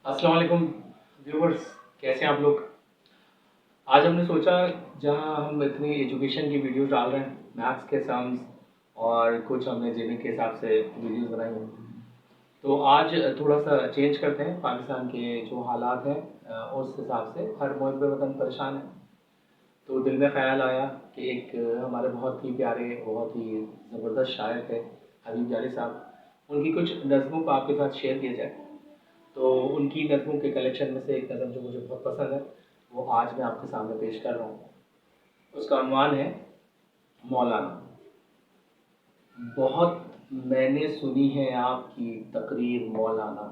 अस्सलाम वालेकुम व्यूवर्स, कैसे हैं आप लोग। आज हमने सोचा जहां हम इतनी एजुकेशन की वीडियोस डाल रहे हैं, मैथ्स के सम्स और कुछ हमने जीके के हिसाब से वीडियोस बनाई हैं, तो आज थोड़ा सा चेंज करते हैं। पाकिस्तान के जो हालात हैं उस हिसाब से हर मुल्क वतन परेशान है, तो दिल में ख्याल आया कि एक हमारे बहुत ही प्यारे, बहुत ही ज़बरदस्त शायर थे हबीब जाली साहब, उनकी कुछ नज़मों को आपके साथ शेयर किया जाए। तो उनकी नज़मों के कलेक्शन में से एक नज़म जो मुझे बहुत पसंद है वो आज मैं आपके सामने पेश कर रहा हूँ। उसका unवान है मौलाना। बहुत मैंने सुनी है आपकी तकरीर मौलाना,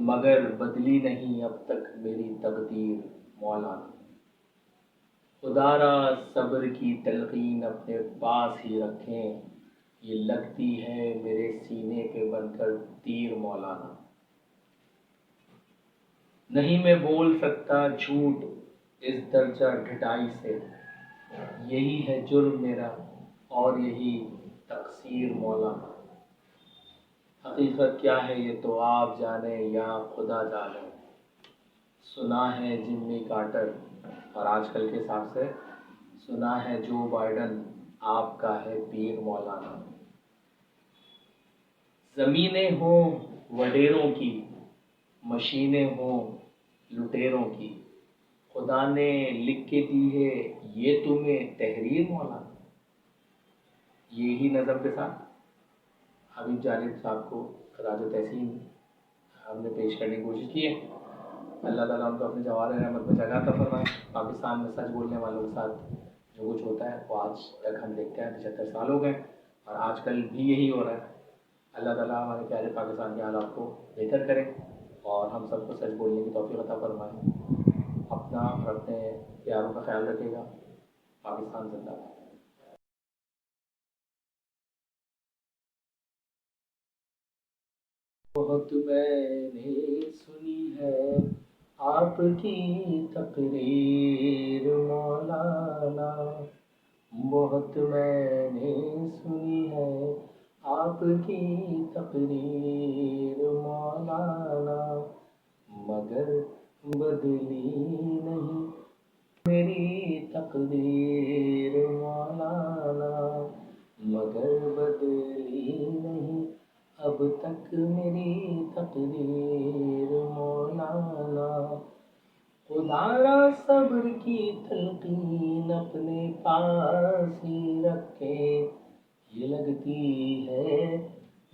मगर बदली नहीं अब तक मेरी तकदीर मौलाना। खुदारा सब्र की तलकीन अपने पास ही रखें, ये लगती है मेरे सीने पे बनकर तीर मौलाना। नहीं मैं बोल सकता झूठ इस दर्जा ढिठाई से, यही है जुर्म मेरा और यही तकसीर मौलाना। हकीकत क्या है ये तो आप जाने या खुदा जाने, सुना है जिम्मी कार्टर और आजकल के हिसाब से सुना है जो बाइडन आपका है पीर मौलाना। ज़मीनें हों वडेरों की, मशीनें हों लुटेरों की, खुदा ने लिख के दी है ये तुम्हें तहरीर मौलाना। यही नज़म के साथ हबीब जालिद साहब को खराज तहसीन हमने पेश करने की कोशिश की है। अल्लाह ताला उनको अपने जवाहर रहमत में जगह अता फरमाए। पाकिस्तान में सच बोलने वालों के साथ जो कुछ होता है वो आज तक हम देखते हैं, 75 साल हो गए और आजकल भी यही हो रहा है। अल्लाह ताला हमारे प्यारे पाकिस्तान के हालात को बेहतर करे और हम सबको सच बोलने की तौफीक अता फरमाए। अपना और अपने प्यारों का ख्याल रखिएगा। पाकिस्तान जिंदाबाद। बहुत मैंने सुनी है आपकी तकरीर मौलाना, बहुत मैंने सुनी है आपकी तकरीर मौलाना, मगर बदली नहीं मेरी तकदीर मौलाना, मगर बदली नहीं अब तक मेरी तकदीर मौलाना। खुदारा सब्र की तलकीन अपने पास ही रखे, ये लगती है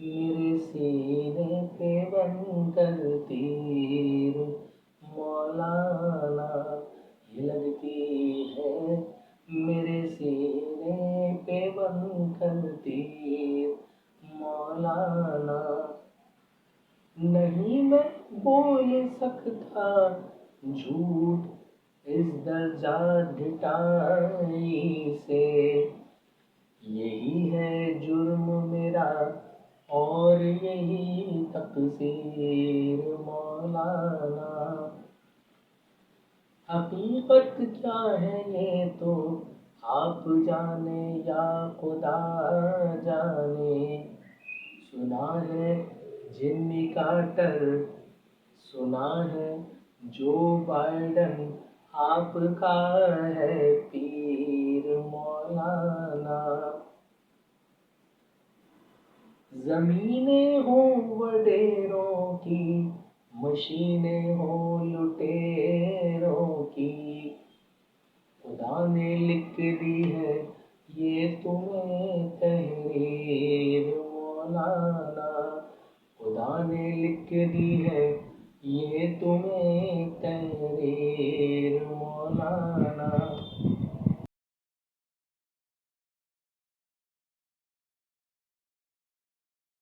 मेरे सीने पे बनकर तीर मौलाना, ये लगती है मेरे सीने पे बनकर तीर मौलाना। नहीं मैं बोल सकता झूठ इस दर्जा ढिठाई से, यही है जुर्म मेरा और यही तकसीर मौलाना। हकीकत क्या है ये तो आप जाने या खुदा जाने, सुना है जिम्मी कार्टर, सुना है जो बाइडन आपका है पीर मौलाना। ज़मीनें हो वडेरों की, मशीनें हो लुटेरों की, खुदा ने लिख के दी है ये तुम्हें तहरीर मौलाना, खुदा ने लिख के दी है